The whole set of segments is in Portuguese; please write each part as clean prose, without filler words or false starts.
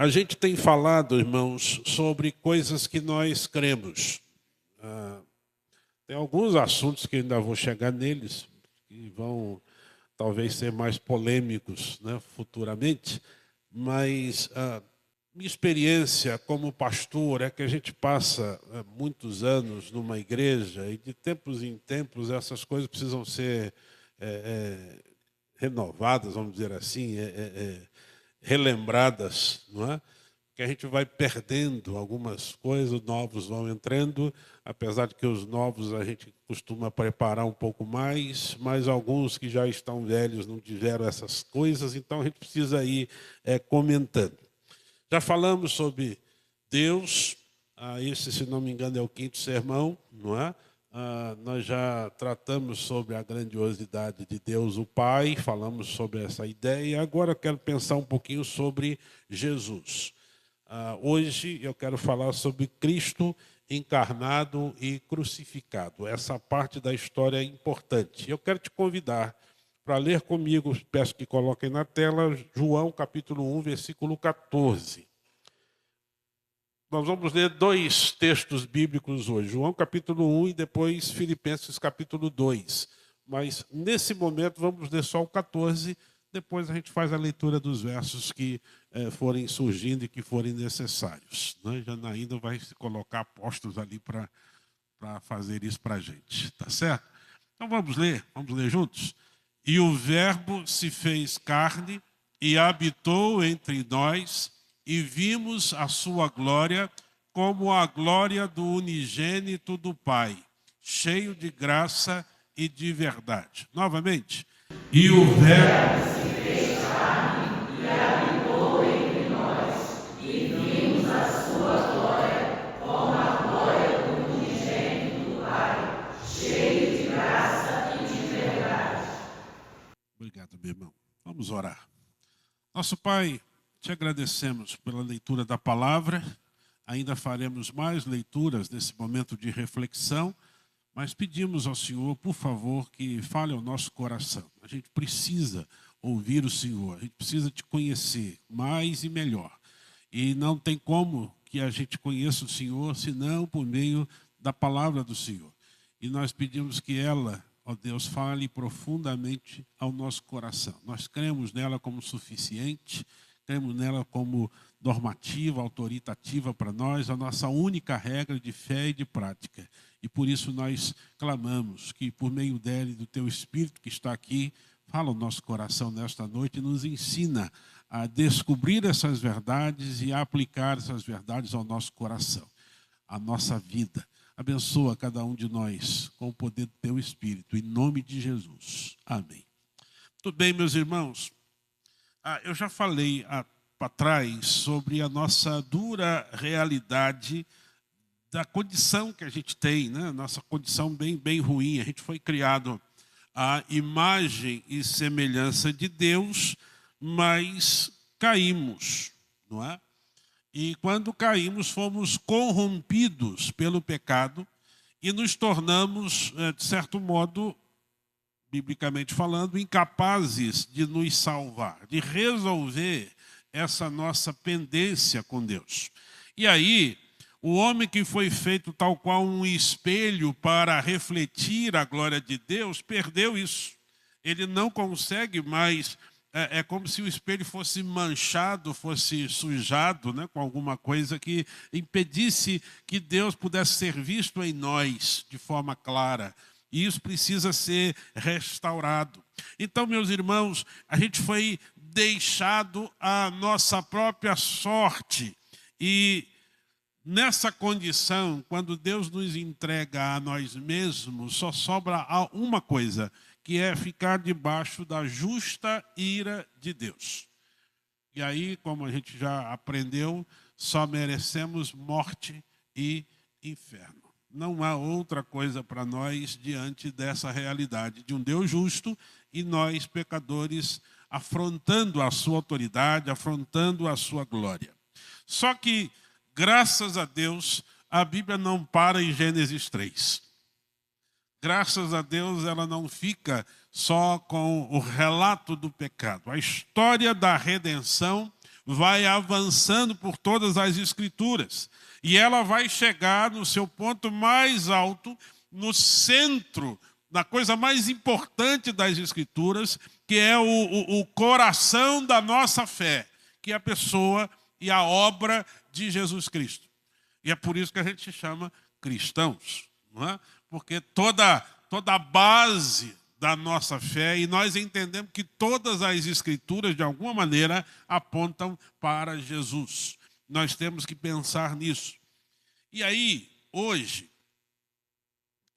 A gente tem falado, irmãos, sobre coisas que nós cremos. Tem alguns assuntos que ainda vou chegar neles, que vão talvez ser mais polêmicos, né, futuramente, mas minha experiência como pastor é que a gente passa muitos anos numa igreja e de tempos em tempos essas coisas precisam ser renovadas, vamos dizer assim, relembradas, não é? Que a gente vai perdendo algumas coisas, novos vão entrando, apesar de que os novos a gente costuma preparar um pouco mais, mas alguns que já estão velhos não tiveram essas coisas, então a gente precisa ir comentando. Já falamos sobre Deus, esse, se não me engano, é o 5º sermão, não é? Nós já tratamos sobre a grandiosidade de Deus, o Pai, falamos sobre essa ideia, agora eu quero pensar um pouquinho sobre Jesus. Hoje eu quero falar sobre Cristo encarnado e crucificado. Essa parte da história é importante. Eu quero te convidar para ler comigo, peço que coloquem na tela, João capítulo 1, versículo 14. Nós vamos ler 2 textos bíblicos hoje, João capítulo 1 e depois Filipenses capítulo 2. Mas nesse momento vamos ler só o 14, depois a gente faz a leitura dos versos que forem surgindo e que forem necessários. Né? Janaína vai se colocar postos ali para fazer isso para a gente, tá certo? Então vamos ler juntos? E o Verbo se fez carne e habitou entre nós, e vimos a sua glória como a glória do unigênito do Pai, cheio de graça e de verdade. Novamente. E o Verbo se fez carne e habitou entre nós, e vimos a sua glória como a glória do unigênito do Pai, cheio de graça e de verdade. Obrigado, meu irmão. Vamos orar. Nosso Pai, te agradecemos pela leitura da palavra, ainda faremos mais leituras nesse momento de reflexão, mas pedimos ao Senhor, por favor, que fale ao nosso coração. A gente precisa ouvir o Senhor, a gente precisa te conhecer mais e melhor. E não tem como que a gente conheça o Senhor, senão por meio da palavra do Senhor. E nós pedimos que ela, ó Deus, fale profundamente ao nosso coração. Nós cremos nela como suficiente, cremos nela como normativa, autoritativa para nós, a nossa única regra de fé e de prática. E por isso nós clamamos que por meio dela e do teu Espírito que está aqui, fala o nosso coração nesta noite e nos ensina a descobrir essas verdades e a aplicar essas verdades ao nosso coração, à nossa vida. Abençoa cada um de nós com o poder do teu Espírito, em nome de Jesus. Amém. Muito bem, meus irmãos. Eu já falei para trás sobre a nossa dura realidade da condição que a gente tem, né? Nossa condição bem ruim. A gente foi criado à imagem e semelhança de Deus, mas caímos, não é? E quando caímos, fomos corrompidos pelo pecado e nos tornamos, de certo modo, biblicamente falando, incapazes de nos salvar, de resolver essa nossa pendência com Deus. E aí, o homem que foi feito tal qual um espelho para refletir a glória de Deus, perdeu isso. Ele não consegue mais, é como se o espelho fosse manchado, fosse sujado, né, com alguma coisa que impedisse que Deus pudesse ser visto em nós de forma clara. E isso precisa ser restaurado. Então, meus irmãos, a gente foi deixado à nossa própria sorte. E nessa condição, quando Deus nos entrega a nós mesmos, só sobra uma coisa, que é ficar debaixo da justa ira de Deus. E aí, como a gente já aprendeu, só merecemos morte e inferno. Não há outra coisa para nós diante dessa realidade de um Deus justo e nós, pecadores, afrontando a sua autoridade, afrontando a sua glória. Só que, graças a Deus, a Bíblia não para em Gênesis 3. Graças a Deus, ela não fica só com o relato do pecado. A história da redenção vai avançando por todas as Escrituras. E ela vai chegar no seu ponto mais alto, no centro, na coisa mais importante das Escrituras, que é o coração da nossa fé, que é a pessoa e a obra de Jesus Cristo. E é por isso que a gente chama cristãos, não é? Porque toda a base da nossa fé, e nós entendemos que todas as Escrituras, de alguma maneira, apontam para Jesus. Nós temos que pensar nisso. E aí, hoje,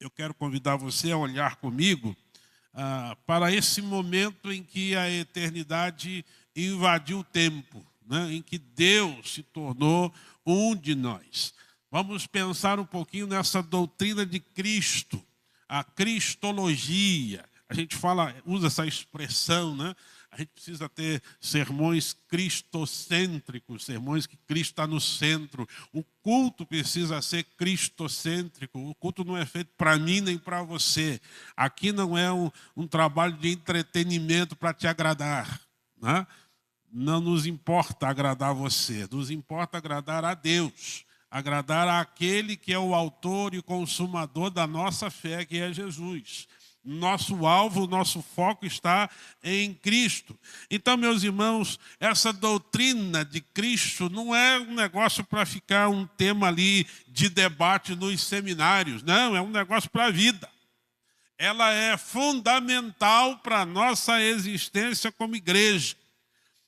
eu quero convidar você a olhar comigo para esse momento em que a eternidade invadiu o tempo, né? Em que Deus se tornou um de nós. Vamos pensar um pouquinho nessa doutrina de Cristo, a cristologia. A gente usa essa expressão, né? A gente precisa ter sermões cristocêntricos, sermões que Cristo está no centro. O culto precisa ser cristocêntrico. O culto não é feito para mim nem para você. Aqui não é um trabalho de entretenimento para te agradar, né? Não nos importa agradar você, nos importa agradar a Deus, agradar àquele que é o autor e consumador da nossa fé, que é Jesus. Nosso alvo, nosso foco está em Cristo. Então, meus irmãos, essa doutrina de Cristo não é um negócio para ficar um tema ali de debate nos seminários. Não, é um negócio para a vida. Ela é fundamental para a nossa existência como igreja.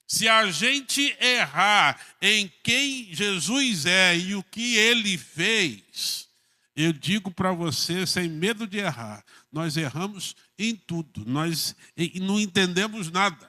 Se a gente errar em quem Jesus é e o que ele fez, eu digo para você, sem medo de errar, nós erramos em tudo, nós não entendemos nada.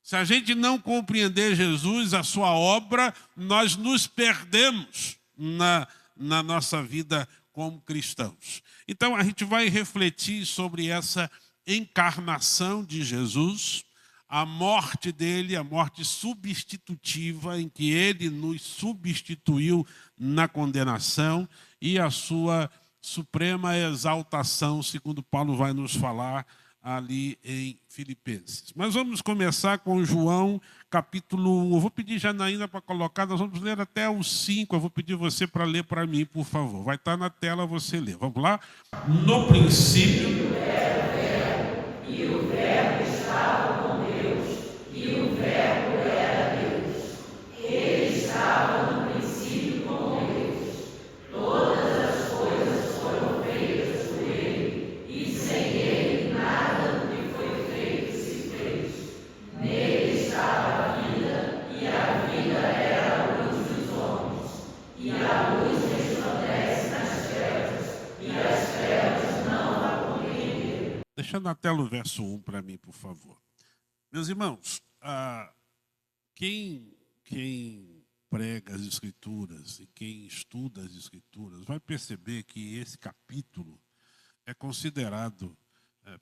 Se a gente não compreender Jesus, a sua obra, nós nos perdemos na nossa vida como cristãos. Então, a gente vai refletir sobre essa encarnação de Jesus, a morte dele, a morte substitutiva, em que ele nos substituiu na condenação, e a sua suprema exaltação, segundo Paulo vai nos falar ali em Filipenses. Mas vamos começar com João, capítulo 1. Eu vou pedir Janaína para colocar, nós vamos ler até o 5. Eu vou pedir você para ler para mim, por favor. Vai estar na tela, você lê. Vamos lá? No princípio... E o Verbo estava com Deus, e o Verbo era Deus. Ele estava no princípio com Deus. Todas as coisas foram feitas por ele, e sem ele nada do que foi feito se fez. Nele estava a vida, e a vida era a luz dos homens. E a luz resplandece nas trevas, e as trevas não a compreenderam. Deixa na tela o verso 1 para mim, por favor. Meus irmãos, quem prega as Escrituras e quem estuda as Escrituras vai perceber que esse capítulo é considerado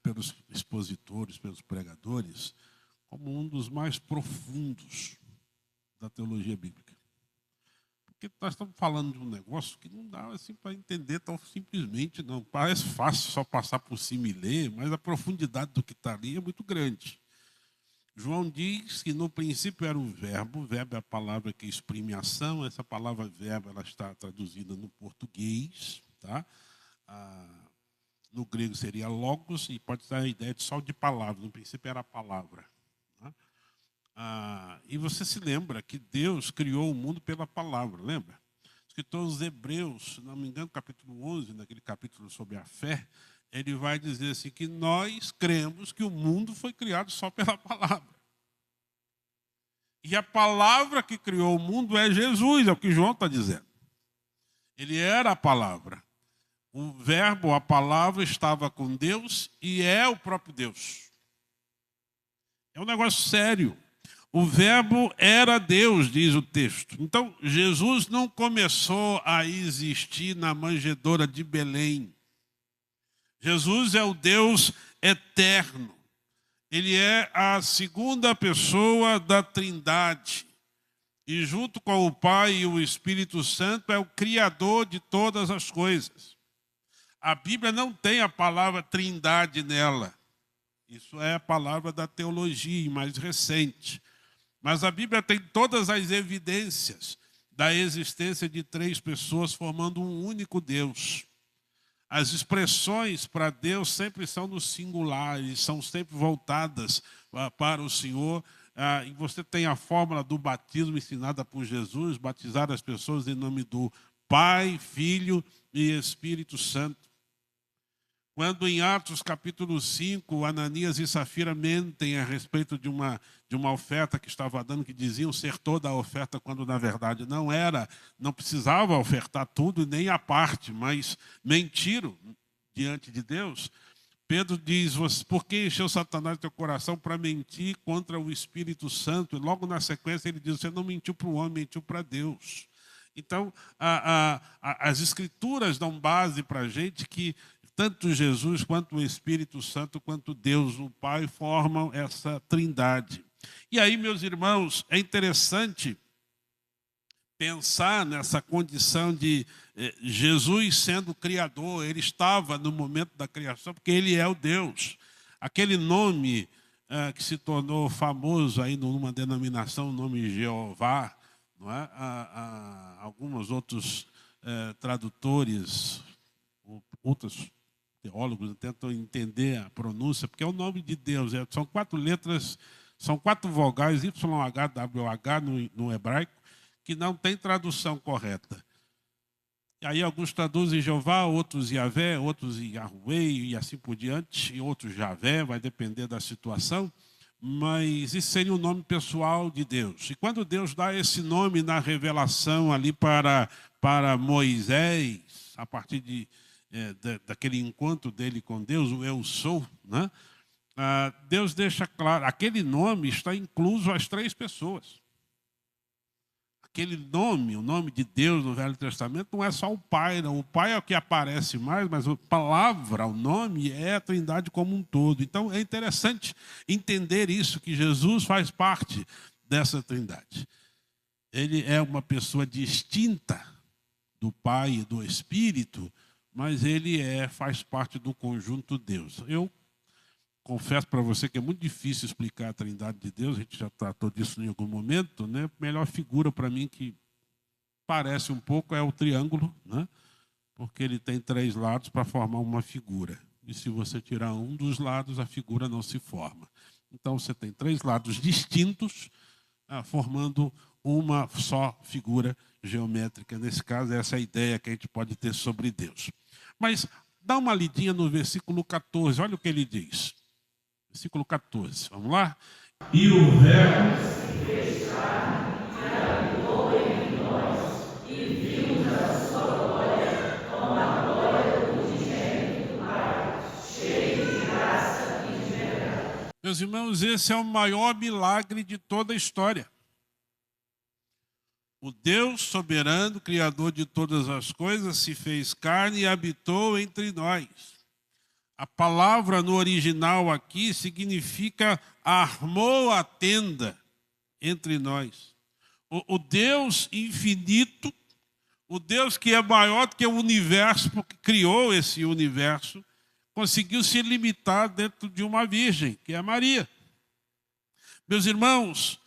pelos expositores, pelos pregadores, como um dos mais profundos da teologia bíblica. Porque nós estamos falando de um negócio que não dá assim para entender tão simplesmente, não. Parece fácil só passar por cima e ler, mas a profundidade do que está ali é muito grande. João diz que no princípio era o verbo é a palavra que exprime ação. Essa palavra verbo ela está traduzida no português, tá? No grego seria logos, e pode dar a ideia só de palavra. No princípio era a palavra. Tá? E você se lembra que Deus criou o mundo pela palavra, lembra? O escritor aos Hebreus, se não me engano, capítulo 11, naquele capítulo sobre a fé, ele vai dizer assim que nós cremos que o mundo foi criado só pela palavra. E a palavra que criou o mundo é Jesus, é o que João está dizendo. Ele era a palavra. O verbo, a palavra, estava com Deus e é o próprio Deus. É um negócio sério. O verbo era Deus, diz o texto. Então, Jesus não começou a existir na manjedoura de Belém. Jesus é o Deus eterno. Ele é a segunda pessoa da Trindade. E junto com o Pai e o Espírito Santo é o Criador de todas as coisas. A Bíblia não tem a palavra Trindade nela. Isso é a palavra da teologia mais recente. Mas a Bíblia tem todas as evidências da existência de três pessoas formando um único Deus. As expressões para Deus sempre são no singular, e são sempre voltadas para o Senhor. E você tem a fórmula do batismo ensinada por Jesus, batizar as pessoas em nome do Pai, Filho e Espírito Santo. Quando em Atos capítulo 5, Ananias e Safira mentem a respeito de uma oferta que estava dando, que diziam ser toda a oferta, quando na verdade não era, não precisava ofertar tudo, nem a parte, mas mentiram diante de Deus. Pedro diz, por que encheu Satanás teu coração para mentir contra o Espírito Santo? E logo na sequência ele diz, você não mentiu para o homem, mentiu para Deus. Então, as Escrituras dão base para a gente que tanto Jesus, quanto o Espírito Santo, quanto Deus, o Pai, formam essa trindade. E aí, meus irmãos, é interessante pensar nessa condição de Jesus sendo Criador. Ele estava no momento da criação, porque Ele é o Deus. Aquele nome que se tornou famoso aí numa denominação, o nome Jeová, não é? Alguns outros tradutores, outros teólogos tentam entender a pronúncia, porque é o nome de Deus. São 4 letras, são 4 vogais, YHWH no hebraico, que não tem tradução correta. E aí alguns traduzem Jeová, outros Yahvé, outros Yahweh e assim por diante, e outros Javé, vai depender da situação. Mas isso seria o nome pessoal de Deus. E quando Deus dá esse nome na revelação ali para Moisés, a partir daquele encontro dele com Deus, o Eu Sou, né? Deus deixa claro, aquele nome está incluso as 3 pessoas. Aquele nome, o nome de Deus no Velho Testamento, não é só o Pai, não. O Pai é o que aparece mais, mas a palavra, o nome, é a Trindade como um todo. Então, é interessante entender isso, que Jesus faz parte dessa Trindade. Ele é uma pessoa distinta do Pai e do Espírito, mas ele faz parte do conjunto Deus. Eu confesso para você que é muito difícil explicar a Trindade de Deus, a gente já tratou disso em algum momento, né? A melhor figura para mim que parece um pouco é o triângulo, né? Porque ele tem 3 lados para formar uma figura. E se você tirar um dos lados, a figura não se forma. Então você tem 3 lados distintos, formando uma só figura geométrica. Nesse caso, essa é a ideia que a gente pode ter sobre Deus. Mas dá uma lidinha no versículo 14, olha o que ele diz. Versículo 14, vamos lá? E o Verbo se fez carne e habitou entre nós, e vimos a sua glória, como a glória do unigênito do Pai, cheio de graça e de verdade. Meus irmãos, esse é o maior milagre de toda a história. O Deus soberano, Criador de todas as coisas, se fez carne e habitou entre nós. A palavra no original aqui significa armou a tenda entre nós. O Deus infinito, o Deus que é maior do que o universo, porque criou esse universo, conseguiu se limitar dentro de uma virgem, que é Maria. Meus irmãos,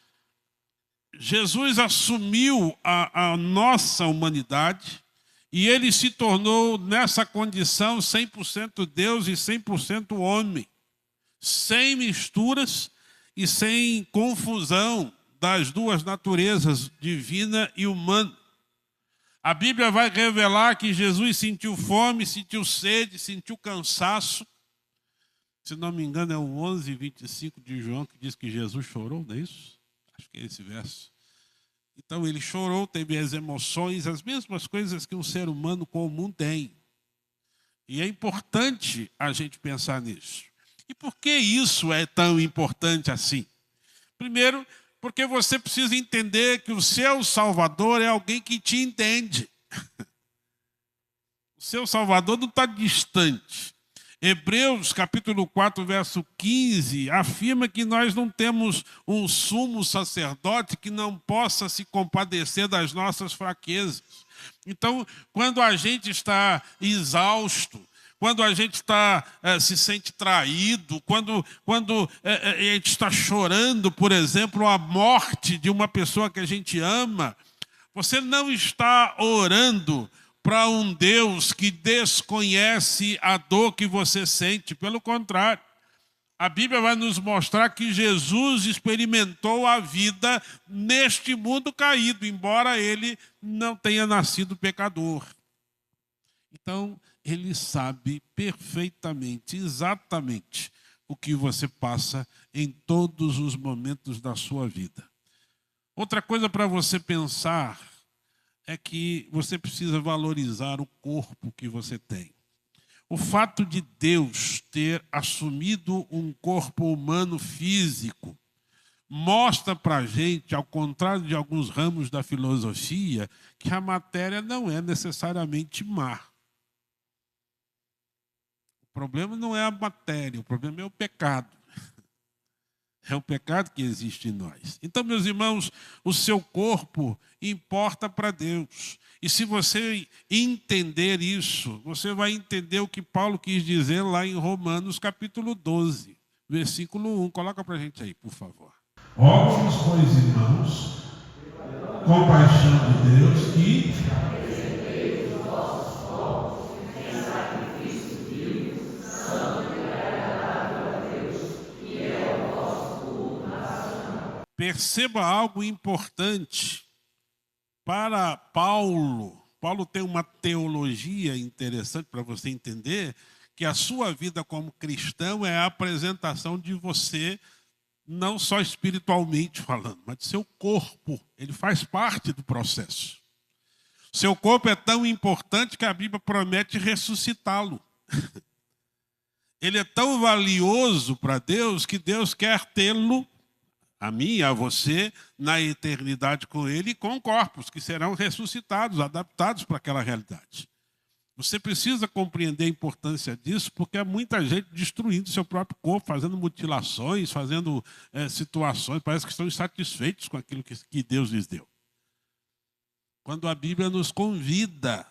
Jesus assumiu a nossa humanidade e ele se tornou, nessa condição, 100% Deus e 100% homem, sem misturas e sem confusão das duas naturezas, divina e humana. A Bíblia vai revelar que Jesus sentiu fome, sentiu sede, sentiu cansaço. Se não me engano, é o 11:25 de João que diz que Jesus chorou, não é isso? Acho que é esse verso. Então ele chorou, teve as emoções, as mesmas coisas que um ser humano comum tem. E é importante a gente pensar nisso. E por que isso é tão importante assim? Primeiro, porque você precisa entender que o seu Salvador é alguém que te entende. O seu Salvador não está distante. Hebreus, capítulo 4, verso 15, afirma que nós não temos um sumo sacerdote que não possa se compadecer das nossas fraquezas. Então, quando a gente está exausto, quando a gente se sente traído, quando a gente está chorando, por exemplo, a morte de uma pessoa que a gente ama, você não está orando para um Deus que desconhece a dor que você sente. Pelo contrário, a Bíblia vai nos mostrar que Jesus experimentou a vida neste mundo caído, embora ele não tenha nascido pecador. Então, ele sabe perfeitamente, exatamente, o que você passa em todos os momentos da sua vida. Outra coisa para você pensar é que você precisa valorizar o corpo que você tem. O fato de Deus ter assumido um corpo humano físico mostra para a gente, ao contrário de alguns ramos da filosofia, que a matéria não é necessariamente má. O problema não é a matéria, o problema é o pecado. É o pecado que existe em nós. Então, meus irmãos, o seu corpo importa para Deus. E se você entender isso, você vai entender o que Paulo quis dizer lá em Romanos capítulo 12, versículo 1. Coloca para a gente aí, por favor. Oro-vos, pois, irmãos, com paixão de Deus, que perceba algo importante para Paulo. Paulo tem uma teologia interessante para você entender que a sua vida como cristão é a apresentação de você, não só espiritualmente falando, mas de seu corpo. Ele faz parte do processo. Seu corpo é tão importante que a Bíblia promete ressuscitá-lo. Ele é tão valioso para Deus que Deus quer tê-lo, a mim e a você, na eternidade com ele, e com corpos que serão ressuscitados, adaptados para aquela realidade. Você precisa compreender a importância disso, porque há muita gente destruindo seu próprio corpo, fazendo mutilações, fazendo situações, parece que estão insatisfeitos com aquilo que Deus lhes deu. Quando a Bíblia nos convida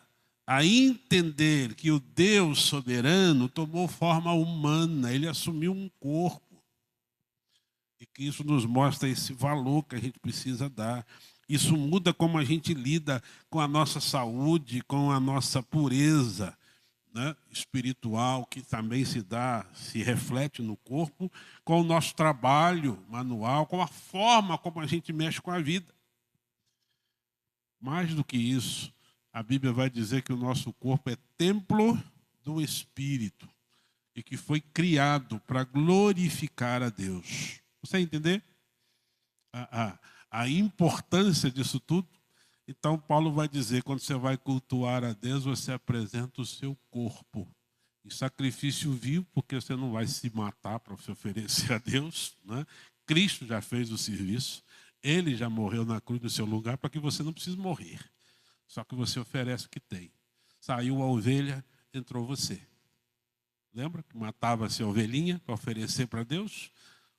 a entender que o Deus soberano tomou forma humana, ele assumiu um corpo. E que isso nos mostra esse valor que a gente precisa dar. Isso muda como a gente lida com a nossa saúde, com a nossa pureza, né, espiritual, que também se reflete no corpo, com o nosso trabalho manual, com a forma como a gente mexe com a vida. Mais do que isso, a Bíblia vai dizer que o nosso corpo é templo do Espírito e que foi criado para glorificar a Deus. Você entender a importância disso tudo? Então, Paulo vai dizer, quando você vai cultuar a Deus, você apresenta o seu corpo em sacrifício vivo, porque você não vai se matar para se oferecer a Deus, né? Cristo já fez o serviço, ele já morreu na cruz no seu lugar para que você não precise morrer. Só que você oferece o que tem. Saiu a ovelha, entrou você. Lembra que matava-se a ovelhinha para oferecer para Deus?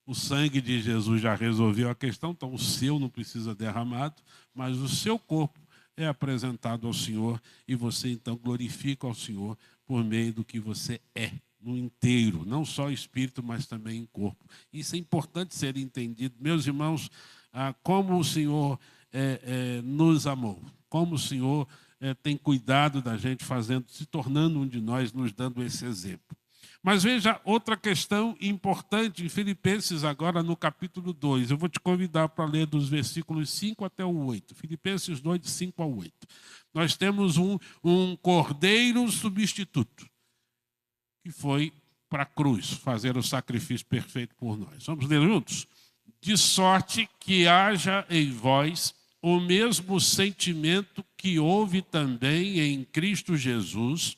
O sangue de Jesus já resolveu a questão, então o seu não precisa derramado, mas o seu corpo é apresentado ao Senhor e você então glorifica ao Senhor por meio do que você é, no inteiro, não só espírito, mas também em corpo. Isso é importante ser entendido. Meus irmãos, como o Senhor nos amou, como o Senhor tem cuidado da gente, se tornando um de nós, nos dando esse exemplo. Mas veja outra questão importante em Filipenses, agora no capítulo 2. Eu vou te convidar para ler dos versículos 5 até o 8. Filipenses 2, de 5 a 8. Nós temos um cordeiro substituto, que foi para a cruz fazer o sacrifício perfeito por nós. Vamos ler juntos? De sorte que haja em vós o mesmo sentimento que houve também em Cristo Jesus.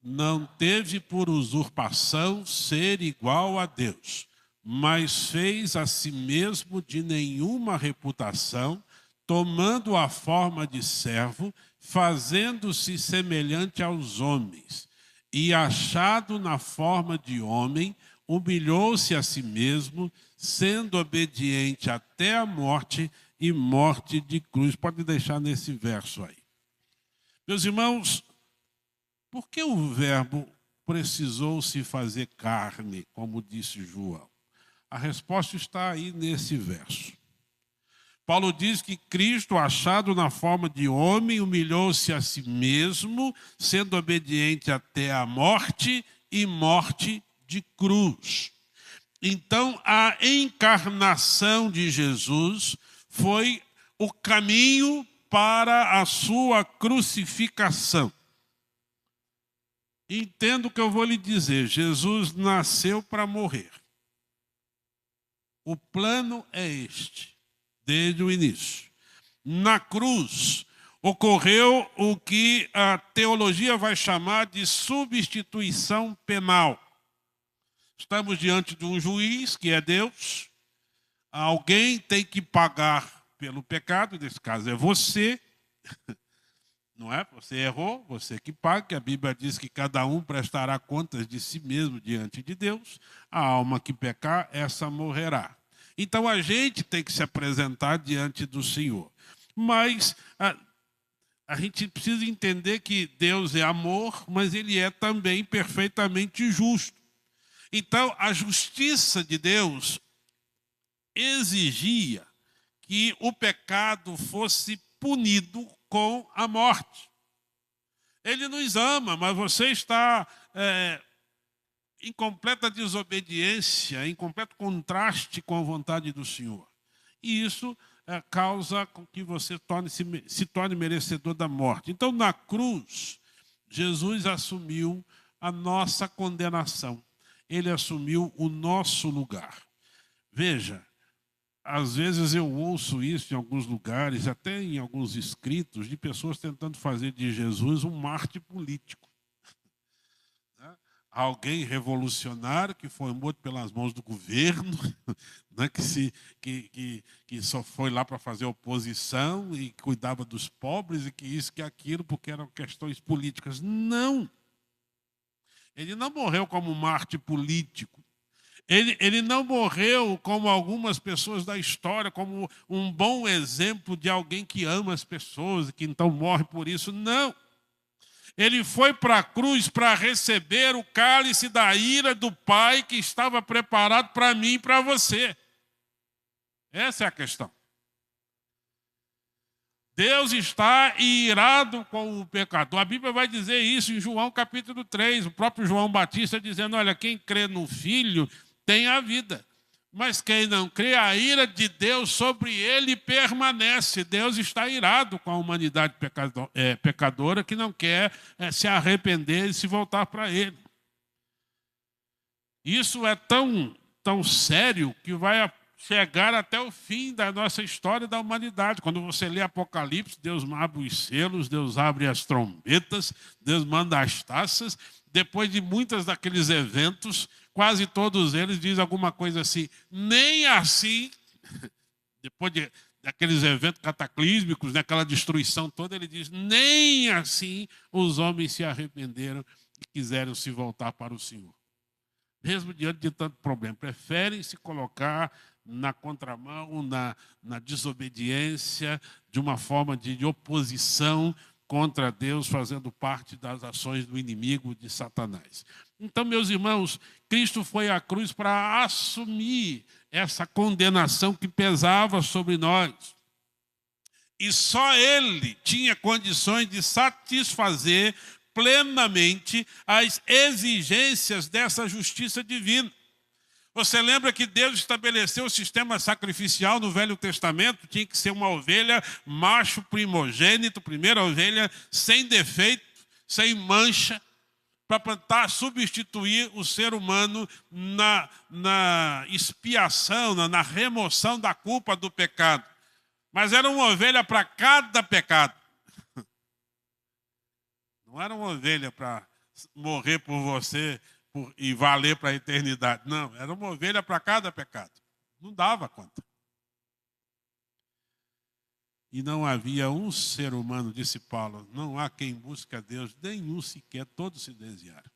Não teve por usurpação ser igual a Deus, mas fez a si mesmo de nenhuma reputação, tomando a forma de servo, fazendo-se semelhante aos homens. E achado na forma de homem, humilhou-se a si mesmo, sendo obediente até a morte e morte de cruz. Pode deixar nesse verso aí. Meus irmãos, Por que o Verbo precisou se fazer carne, como disse João? A resposta está aí nesse verso. Paulo diz que Cristo, achado na forma de homem, humilhou-se a si mesmo, sendo obediente até a morte e morte de cruz. Então, a encarnação de Jesus foi o caminho para a sua crucificação. Entendo o que eu vou lhe dizer. Jesus nasceu para morrer. O plano é este, desde o início. Na cruz, ocorreu o que a teologia vai chamar de substituição penal. Estamos diante de um juiz, que é Deus. Alguém tem que pagar pelo pecado, nesse caso é você. Não é? Você errou, você que paga, que a Bíblia diz que cada um prestará contas de si mesmo diante de Deus. A alma que pecar, essa morrerá. Então a gente tem que se apresentar diante do Senhor. Mas a gente precisa entender que Deus é amor, mas Ele é também perfeitamente justo. Então a justiça de Deus exigia que o pecado fosse punido com a morte. Ele nos ama, mas você está em completa desobediência, em completo contraste com a vontade do Senhor. E isso causa com que você se torne merecedor da morte. Então, na cruz, Jesus assumiu a nossa condenação. Ele assumiu o nosso lugar. Veja, às vezes eu ouço isso em alguns lugares, até em alguns escritos, de pessoas tentando fazer de Jesus um mártir político. Alguém revolucionário que foi morto pelas mãos do governo, né, que só foi lá para fazer oposição e cuidava dos pobres e que isso, que aquilo, porque eram questões políticas. Não! Ele não morreu como mártir político. Ele não morreu como algumas pessoas da história, como um bom exemplo de alguém que ama as pessoas e que então morre por isso. Não! Ele foi para a cruz para receber o cálice da ira do Pai que estava preparado para mim e para você. Essa é a questão. Deus está irado com o pecador. A Bíblia vai dizer isso em João capítulo 3. O próprio João Batista dizendo, olha, quem crê no Filho tem a vida. Mas quem não crê, a ira de Deus sobre ele permanece. Deus está irado com a humanidade pecadora que não quer se arrepender e se voltar para ele. Isso é tão sério que vai chegar até o fim da nossa história da humanidade. Quando você lê Apocalipse, Deus abre os selos, Deus abre as trombetas, Deus manda as taças. Depois de muitos daqueles eventos, quase todos eles dizem alguma coisa assim, nem assim, depois daqueles eventos cataclísmicos, daquela destruição toda, ele diz, nem assim os homens se arrependeram e quiseram se voltar para o Senhor. Mesmo diante de tanto problema, preferem se colocar na contramão, na desobediência, de uma forma de oposição contra Deus, fazendo parte das ações do inimigo de Satanás. Então, meus irmãos, Cristo foi à cruz para assumir essa condenação que pesava sobre nós. E só Ele tinha condições de satisfazer plenamente as exigências dessa justiça divina. Você lembra que Deus estabeleceu o sistema sacrificial no Velho Testamento? Tinha que ser uma ovelha macho primogênito, primeira ovelha sem defeito, sem mancha, para tentar substituir o ser humano na expiação, na remoção da culpa do pecado. Mas era uma ovelha para cada pecado. Não era uma ovelha para morrer por você e valer para a eternidade. Não, era uma ovelha para cada pecado. Não dava conta. E não havia um ser humano, disse Paulo, não há quem busque a Deus, nenhum sequer, todos se desviaram.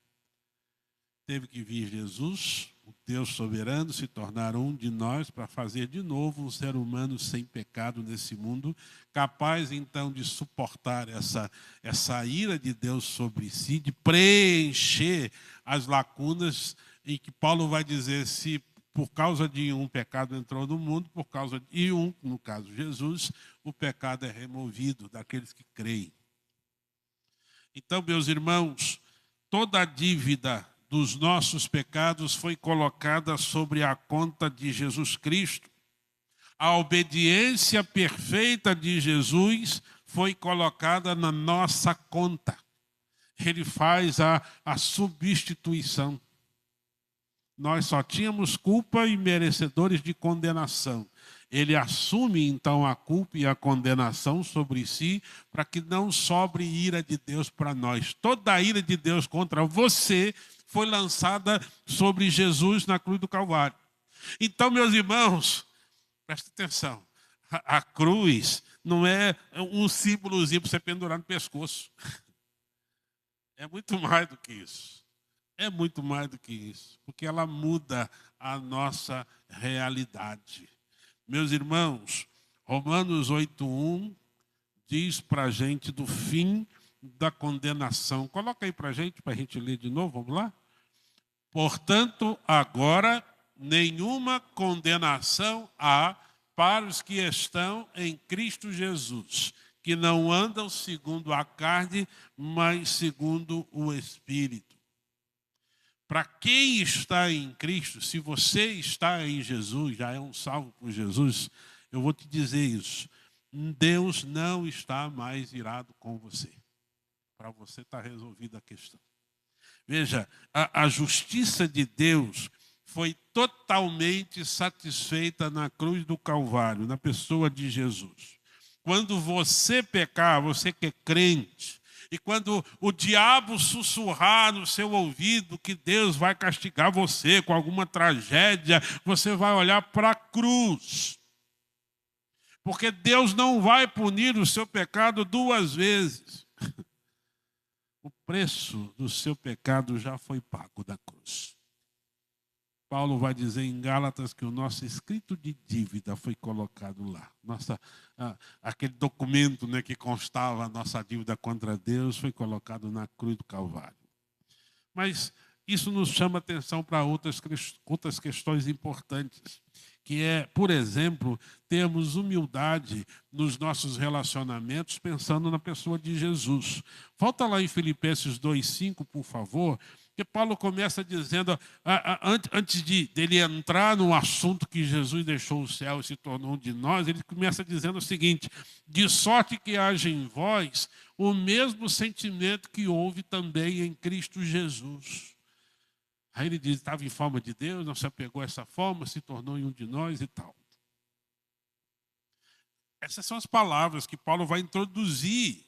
Teve que vir Jesus o Deus soberano, se tornar um de nós para fazer de novo um ser humano sem pecado nesse mundo, capaz então de suportar essa ira de Deus sobre si, de preencher as lacunas em que Paulo vai dizer: se por causa de um pecado entrou no mundo, por causa de um, no caso Jesus, o pecado é removido daqueles que creem. Então, meus irmãos, toda a dívida dos nossos pecados foi colocada sobre a conta de Jesus Cristo. A obediência perfeita de Jesus foi colocada na nossa conta. Ele faz a substituição. Nós só tínhamos culpa e merecedores de condenação. Ele assume, então, a culpa e a condenação sobre si, para que não sobre ira de Deus para nós. Toda a ira de Deus contra você foi lançada sobre Jesus na cruz do Calvário. Então, meus irmãos, presta atenção. A cruz não é um símbolozinho para você pendurar no pescoço. É muito mais do que isso. É muito mais do que isso, porque ela muda a nossa realidade. Meus irmãos, Romanos 8:1 diz para a gente do fim da condenação. Coloca aí para a gente ler de novo, vamos lá? Portanto, agora nenhuma condenação há para os que estão em Cristo Jesus, que não andam segundo a carne, mas segundo o Espírito. Para quem está em Cristo, se você está em Jesus, já é um salvo por Jesus, eu vou te dizer isso: Deus não está mais irado com você. Para você está resolvida a questão. Veja, a justiça de Deus foi totalmente satisfeita na cruz do Calvário, na pessoa de Jesus. Quando você pecar, você que é crente, e quando o diabo sussurrar no seu ouvido que Deus vai castigar você com alguma tragédia, você vai olhar para a cruz. Porque Deus não vai punir o seu pecado duas vezes. O preço do seu pecado já foi pago da cruz. Paulo vai dizer em Gálatas que o nosso escrito de dívida foi colocado lá. Aquele documento, né, que constava a nossa dívida contra Deus foi colocado na cruz do Calvário. Mas isso nos chama atenção para outras questões importantes, que é, por exemplo, termos humildade nos nossos relacionamentos pensando na pessoa de Jesus. Volta lá em Filipenses 2:5, por favor. Porque Paulo começa dizendo, antes dele entrar no assunto que Jesus deixou o céu e se tornou um de nós, ele começa dizendo o seguinte: de sorte que haja em vós o mesmo sentimento que houve também em Cristo Jesus. Aí ele diz, estava em forma de Deus, não se apegou a essa forma, se tornou em um de nós e tal. Essas são as palavras que Paulo vai introduzir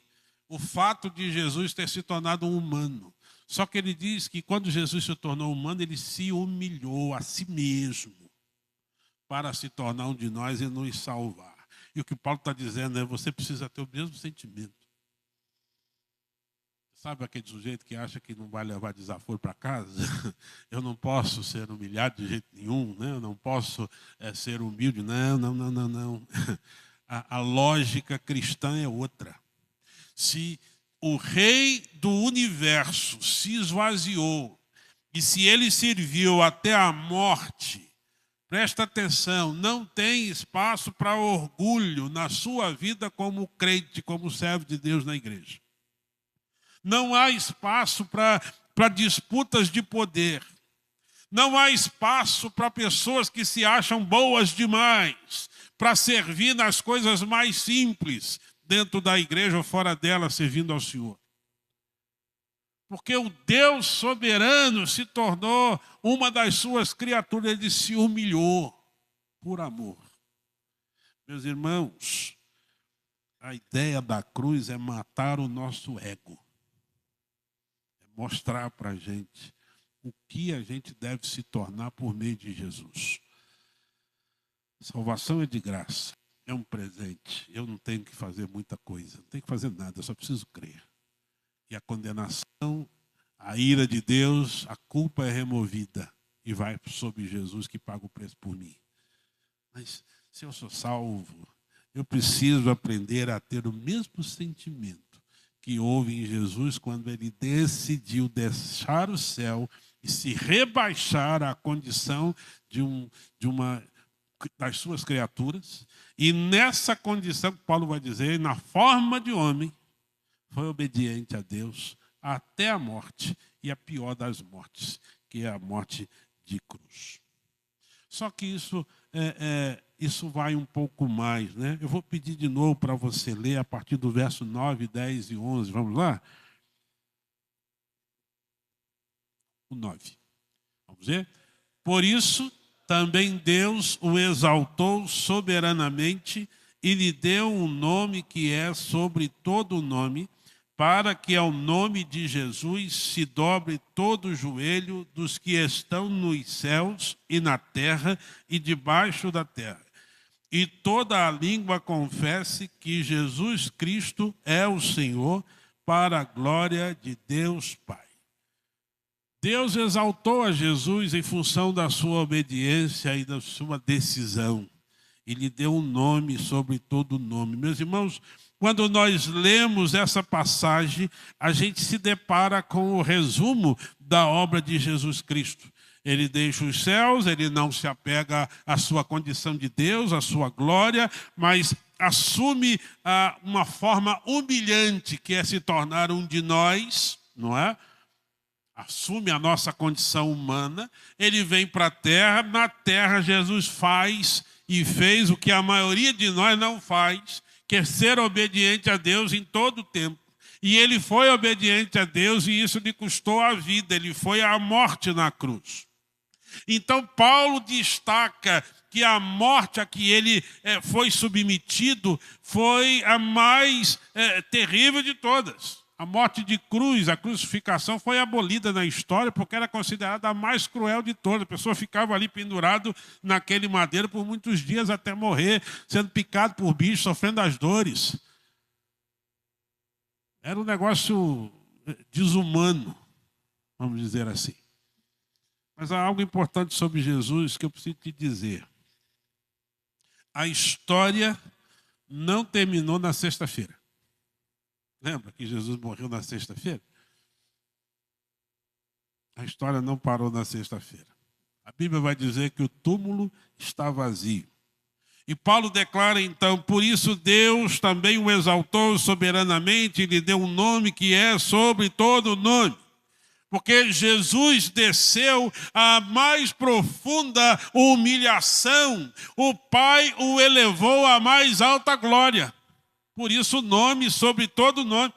o fato de Jesus ter se tornado um humano. Só que ele diz que quando Jesus se tornou humano, ele se humilhou a si mesmo para se tornar um de nós e nos salvar. E o que Paulo está dizendo é, você precisa ter o mesmo sentimento. Sabe aquele sujeito que acha que não vai levar desaforo para casa? Eu não posso ser humilhado de jeito nenhum, né? Eu não posso ser humilde. Não. A lógica cristã é outra. Se o rei do universo se esvaziou e se ele serviu até a morte, presta atenção, não tem espaço para orgulho na sua vida como crente, como servo de Deus na igreja. Não há espaço para disputas de poder. Não há espaço para pessoas que se acham boas demais, para servir nas coisas mais simples, dentro da igreja ou fora dela, servindo ao Senhor. Porque o Deus soberano se tornou uma das suas criaturas, ele se humilhou por amor. Meus irmãos, a ideia da cruz é matar o nosso ego. É mostrar para a gente o que a gente deve se tornar por meio de Jesus. Salvação é de graça. É um presente. Eu não tenho que fazer muita coisa. Não tenho que fazer nada, eu só preciso crer. E a condenação, a ira de Deus, a culpa é removida. e vai sobre Jesus que paga o preço por mim. Mas se eu sou salvo, eu preciso aprender a ter o mesmo sentimento que houve em Jesus quando ele decidiu deixar o céu e se rebaixar à condição de uma das suas criaturas. E nessa condição, Paulo vai dizer, na forma de homem, foi obediente a Deus até a morte, e a pior das mortes, que é a morte de cruz. Só que isso vai um pouco mais, né? Eu vou pedir de novo para você ler a partir do verso 9, 10 e 11. Vamos lá? O 9. Vamos ver? Por isso, também Deus o exaltou soberanamente e lhe deu um nome que é sobre todo nome, para que ao nome de Jesus se dobre todo o joelho dos que estão nos céus e na terra e debaixo da terra, e toda a língua confesse que Jesus Cristo é o Senhor, para a glória de Deus Pai. Deus exaltou a Jesus em função da sua obediência e da sua decisão. E lhe deu um nome sobre todo nome. Meus irmãos, quando nós lemos essa passagem, a gente se depara com o resumo da obra de Jesus Cristo. Ele deixa os céus, ele não se apega à sua condição de Deus, à sua glória, mas assume uma forma humilhante, que é se tornar um de nós, não é? Assume a nossa condição humana, ele vem para a terra, na terra Jesus faz e fez o que a maioria de nós não faz, que é ser obediente a Deus em todo o tempo. E ele foi obediente a Deus e isso lhe custou a vida, ele foi à morte na cruz. Então Paulo destaca que a morte a que ele foi submetido foi a mais terrível de todas. A morte de cruz, a crucificação foi abolida na história porque era considerada a mais cruel de todas. A pessoa ficava ali pendurado naquele madeiro por muitos dias até morrer, sendo picado por bichos, sofrendo as dores. Era um negócio desumano, vamos dizer assim. Mas há algo importante sobre Jesus que eu preciso te dizer. A história não terminou na sexta-feira. Lembra que Jesus morreu na sexta-feira? A história não parou na sexta-feira. A Bíblia vai dizer que o túmulo está vazio. E Paulo declara então, por isso Deus também o exaltou soberanamente e lhe deu um nome que é sobre todo nome. Porque Jesus desceu à mais profunda humilhação. O Pai o elevou à mais alta glória. Por isso o nome sobre todo nome.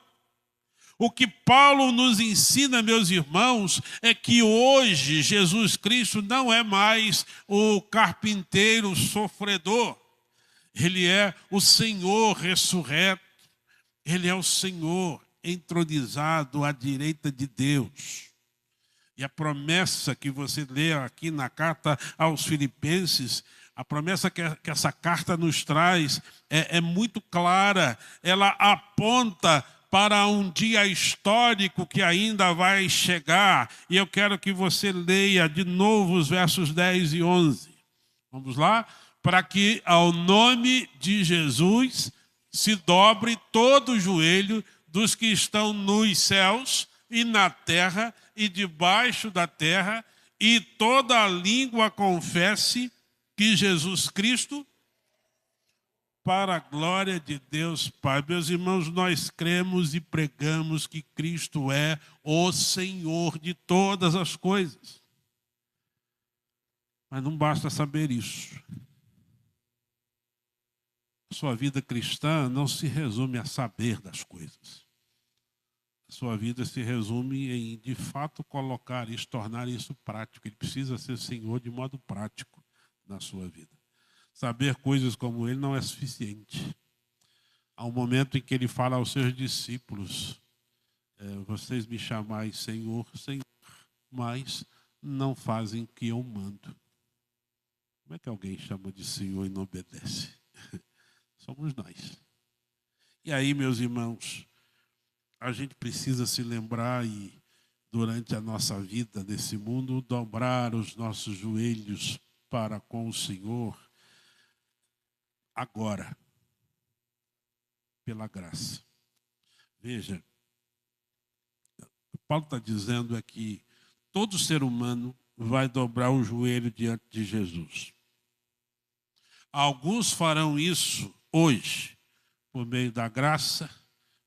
O que Paulo nos ensina, meus irmãos, é que hoje Jesus Cristo não é mais o carpinteiro sofredor. Ele é o Senhor ressurreto. Ele é o Senhor entronizado à direita de Deus. E a promessa que você lê aqui na carta aos Filipenses, a promessa que essa carta nos traz é muito clara. Ela aponta para um dia histórico que ainda vai chegar. E eu quero que você leia de novo os versos 10 e 11. Vamos lá? Para que ao nome de Jesus se dobre todo o joelho dos que estão nos céus e na terra e debaixo da terra, e toda a língua confesse que Jesus Cristo, para a glória de Deus Pai. Meus irmãos, nós cremos e pregamos que Cristo é o Senhor de todas as coisas. Mas não basta saber isso. A sua vida cristã não se resume a saber das coisas. A sua vida se resume em, de fato, colocar isso, tornar isso prático. Ele precisa ser Senhor de modo prático na sua vida. Saber coisas como ele não é suficiente. Há um momento em que ele fala aos seus discípulos, vocês me chamais Senhor, Senhor, mas não fazem o que eu mando. Como é que alguém chama de Senhor e não obedece? Somos nós. E aí, meus irmãos, a gente precisa se lembrar e durante a nossa vida nesse mundo, dobrar os nossos joelhos para com o Senhor agora, pela graça. Veja, o que Paulo está dizendo é que todo ser humano vai dobrar o joelho diante de Jesus. Alguns farão isso hoje, por meio da graça,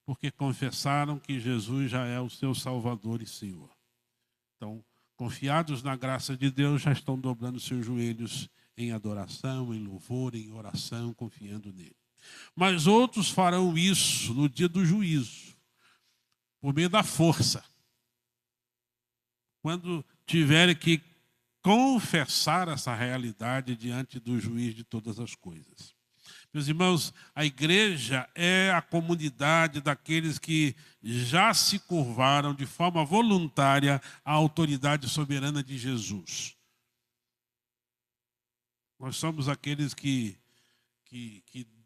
porque confessaram que Jesus já é o seu Salvador e Senhor. Então, confiados na graça de Deus, já estão dobrando seus joelhos em adoração, em louvor, em oração, confiando nele. Mas outros farão isso no dia do juízo, por meio da força. Quando tiverem que confessar essa realidade diante do juiz de todas as coisas. Meus irmãos, a igreja é a comunidade daqueles que já se curvaram de forma voluntária à autoridade soberana de Jesus. Nós somos aqueles que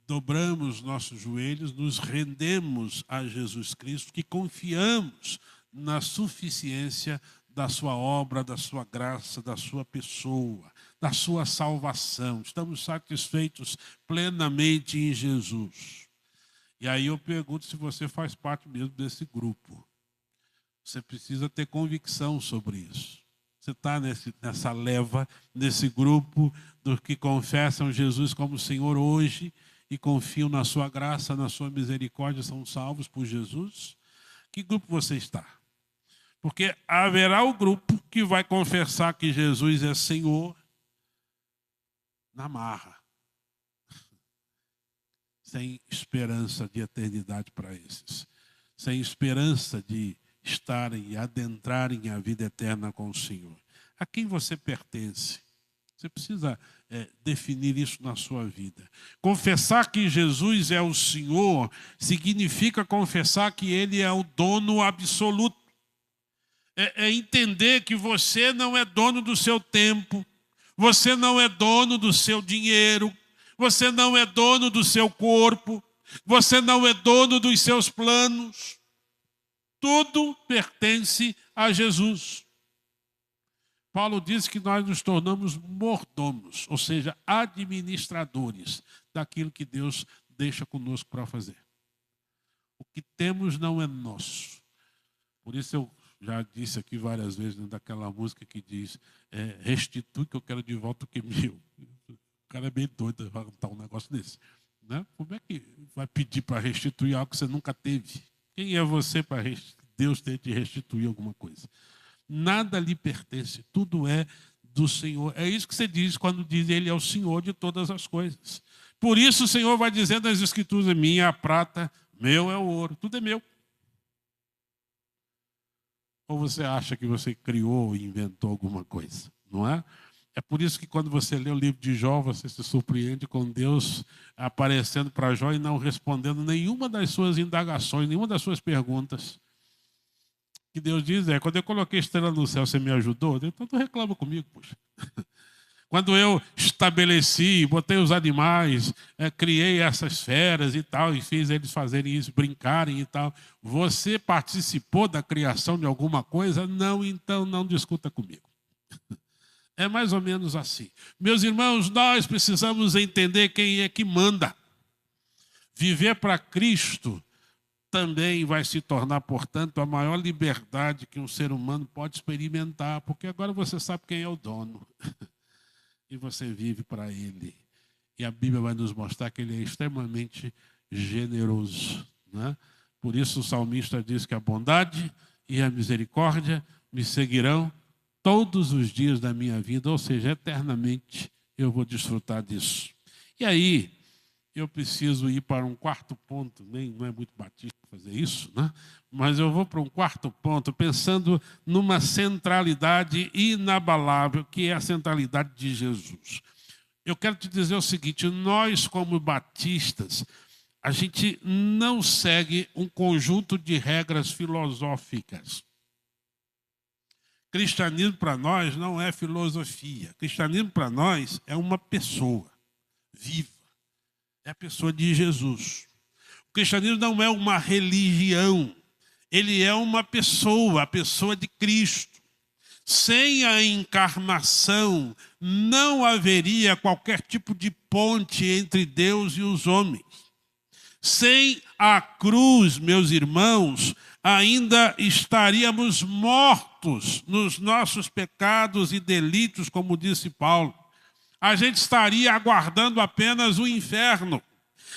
dobramos nossos joelhos, nos rendemos a Jesus Cristo, que confiamos na suficiência da sua obra, da sua graça, da sua pessoa, da sua salvação. Estamos satisfeitos plenamente em Jesus. E aí eu pergunto se você faz parte mesmo desse grupo. Você precisa ter convicção sobre isso. Você está nessa leva, nesse grupo dos que confessam Jesus como Senhor hoje e confiam na sua graça, na sua misericórdia, são salvos por Jesus? Que grupo você está? Porque haverá o grupo que vai confessar que Jesus é Senhor na marra, sem esperança de eternidade para esses, sem esperança de estarem e adentrarem a vida eterna com o Senhor. A quem você pertence? Você precisa definir isso na sua vida. Confessar que Jesus é o Senhor significa confessar que Ele é o dono absoluto. É entender que você não é dono do seu tempo, você não é dono do seu dinheiro, você não é dono do seu corpo, você não é dono dos seus planos. Tudo pertence a Jesus. Paulo diz que nós nos tornamos mordomos, ou seja, administradores daquilo que Deus deixa conosco para fazer. O que temos não é nosso. Por isso eu já disse aqui várias vezes, né, daquela música que diz, restitui que eu quero de volta o que é meu. O cara é bem doido para cantar um negócio desse. Né? Como é que vai pedir para restituir algo que você nunca teve? Quem é você para Deus ter de restituir alguma coisa? Nada lhe pertence, tudo é do Senhor. É isso que você diz quando diz Ele é o Senhor de todas as coisas. Por isso o Senhor vai dizendo nas Escrituras, minha é a prata, meu é o ouro, tudo é meu. Ou você acha que você criou e inventou alguma coisa, não é? É por isso que quando você lê o livro de Jó, você se surpreende com Deus aparecendo para Jó e não respondendo nenhuma das suas indagações, nenhuma das suas perguntas. Que Deus diz quando eu coloquei estrela no céu, você me ajudou? Então tu reclama comigo, poxa. Quando eu estabeleci, botei os animais, criei essas feras e tal, e fiz eles fazerem isso, brincarem e tal, você participou da criação de alguma coisa? Não, então não discuta comigo. É mais ou menos assim. Meus irmãos, nós precisamos entender quem é que manda. Viver para Cristo também vai se tornar, portanto, a maior liberdade que um ser humano pode experimentar, porque agora você sabe quem é o dono. E você vive para Ele. E a Bíblia vai nos mostrar que Ele é extremamente generoso. Né? Por isso o salmista diz que a bondade e a misericórdia me seguirão todos os dias da minha vida, ou seja, eternamente eu vou desfrutar disso. E aí, eu preciso ir para um quarto ponto, não é muito batista fazer isso, né? Mas eu vou para um quarto ponto, pensando numa centralidade inabalável, que é a centralidade de Jesus. Eu quero te dizer o seguinte, nós como batistas, a gente não segue um conjunto de regras filosóficas. Cristianismo para nós não é filosofia. Cristianismo para nós é uma pessoa viva. É a pessoa de Jesus. O cristianismo não é uma religião. Ele é uma pessoa, a pessoa de Cristo. Sem a encarnação, não haveria qualquer tipo de ponte entre Deus e os homens. Sem a cruz, meus irmãos, ainda estaríamos mortos nos nossos pecados e delitos, como disse Paulo. A gente estaria aguardando apenas o inferno.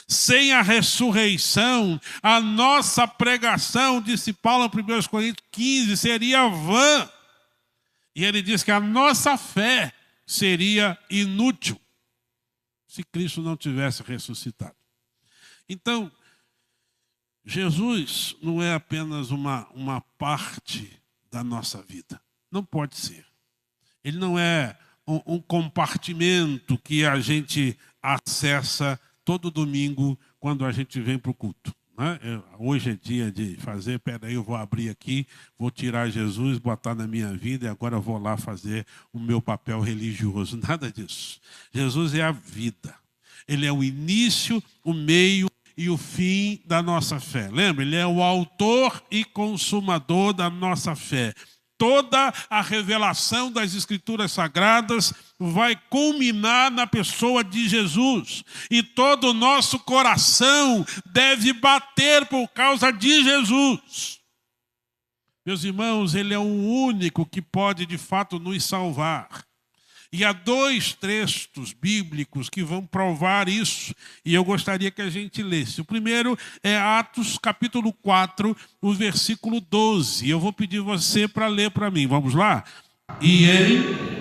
Sem a ressurreição, a nossa pregação, disse Paulo em 1 Coríntios 15, seria vã. E ele diz que a nossa fé seria inútil se Cristo não tivesse ressuscitado. Então, Jesus não é apenas uma parte da nossa vida. Não pode ser. Ele não é um compartimento que a gente acessa todo domingo quando a gente vem para o culto. Hoje é dia de fazer, peraí, eu vou abrir aqui, vou tirar Jesus, botar na minha vida e agora eu vou lá fazer o meu papel religioso. Nada disso. Jesus é a vida. Ele é o início, o meio e o fim da nossa fé. Lembra? Ele é o autor e consumador da nossa fé. Toda a revelação das Escrituras Sagradas vai culminar na pessoa de Jesus. E todo o nosso coração deve bater por causa de Jesus. Meus irmãos, Ele é o único que pode, de fato, nos salvar. E há 2 textos bíblicos que vão provar isso, e eu gostaria que a gente lesse. O primeiro é Atos, capítulo 4, o versículo 12. Eu vou pedir você para ler para mim. Vamos lá? E ele...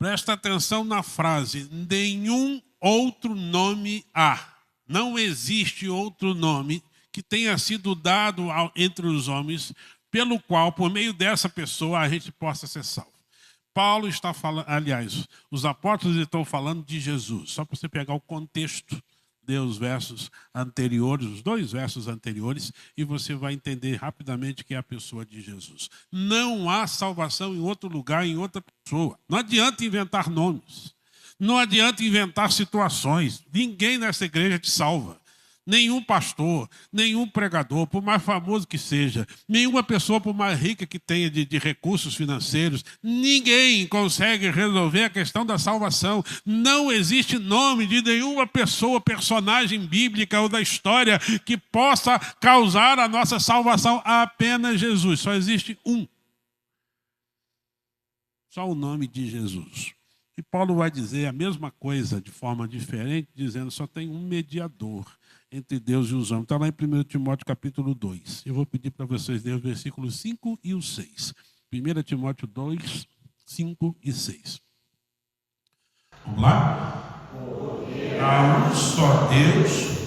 Presta atenção na frase, nenhum outro nome há. Não existe outro nome que tenha sido dado entre os homens, pelo qual, por meio dessa pessoa, a gente possa ser salvo. Paulo está falando, aliás, os apóstolos estão falando de Jesus. Só para você pegar o contexto, ler os versos anteriores, os 2 versos anteriores, e você vai entender rapidamente que é a pessoa de Jesus. Não há salvação em outro lugar, em outra pessoa. Não adianta inventar nomes. Não adianta inventar situações. Ninguém nessa igreja te salva. Nenhum pastor, nenhum pregador, por mais famoso que seja, nenhuma pessoa, por mais rica que tenha de recursos financeiros, ninguém consegue resolver a questão da salvação. Não existe nome de nenhuma pessoa, personagem bíblica ou da história que possa causar a nossa salvação. Apenas Jesus. Só existe um. Só o nome de Jesus. E Paulo vai dizer a mesma coisa de forma diferente, dizendo só tem um mediador entre Deus e os homens. Está lá em 1 Timóteo capítulo 2. Eu vou pedir para vocês lerem os versículos 5 e o 6. 1 Timóteo 2, 5 e 6. Vamos lá? Há um só Deus.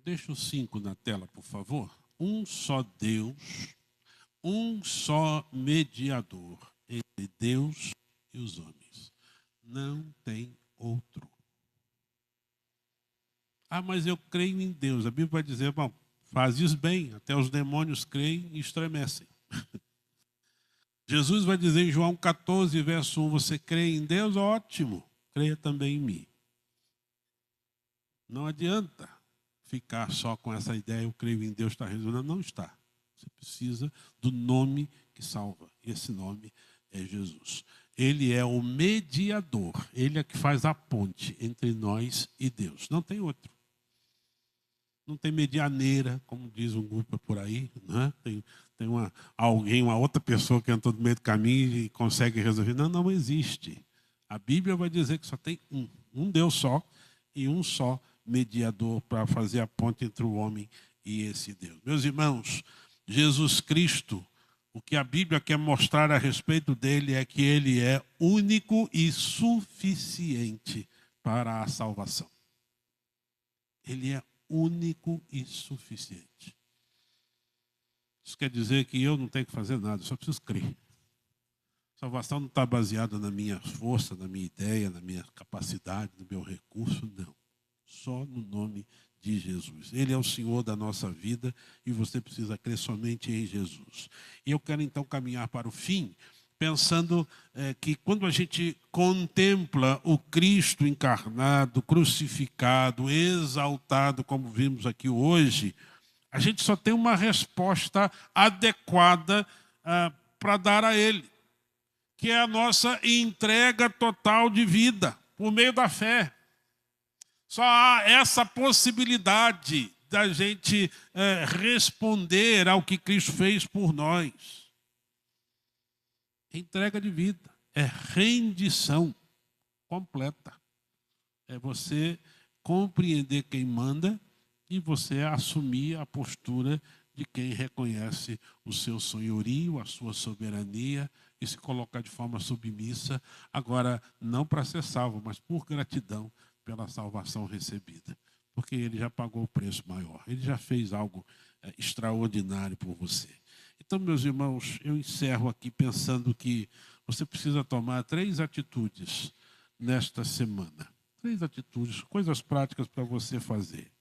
Deixa o 5 na tela, por favor. Um só Deus, um só mediador entre Deus e os homens. Não tem outro. Ah, mas eu creio em Deus. A Bíblia vai dizer, bom, fazes bem, até os demônios creem e estremecem. Jesus vai dizer em João 14, verso 1, você crê em Deus? Ótimo, creia também em mim. Não adianta ficar só com essa ideia, eu creio em Deus, está resolvendo. Não está. Você precisa do nome que salva. Esse nome é Jesus. Ele é o mediador. Ele é que faz a ponte entre nós e Deus. Não tem outro. Não tem medianeira, como diz um grupo por aí. Né? Tem uma outra pessoa que entrou no meio do caminho e consegue resolver. Não, não existe. A Bíblia vai dizer que só tem um Deus só e um só mediador para fazer a ponte entre o homem e esse Deus. Meus irmãos, Jesus Cristo, o que a Bíblia quer mostrar a respeito dele é que ele é único e suficiente para a salvação. Ele é único e suficiente. Isso quer dizer que eu não tenho que fazer nada, eu só preciso crer. Salvação não está baseada na minha força, na minha ideia, na minha capacidade, no meu recurso, não. Só no nome de Jesus. Ele é o Senhor da nossa vida e você precisa crer somente em Jesus. E eu quero então caminhar para o fim, pensando que quando a gente contempla o Cristo encarnado, crucificado, exaltado, como vimos aqui hoje, a gente só tem uma resposta adequada para dar a Ele, que é a nossa entrega total de vida, por meio da fé. Só há essa possibilidade da gente responder ao que Cristo fez por nós. Entrega de vida, é rendição completa. É você compreender quem manda e você assumir a postura de quem reconhece o seu senhorio, a sua soberania e se colocar de forma submissa, agora não para ser salvo, mas por gratidão pela salvação recebida. Porque ele já pagou o preço maior, ele já fez algo extraordinário por você. Então, meus irmãos, eu encerro aqui pensando que você precisa tomar 3 atitudes nesta semana. 3 atitudes, coisas práticas para você fazer.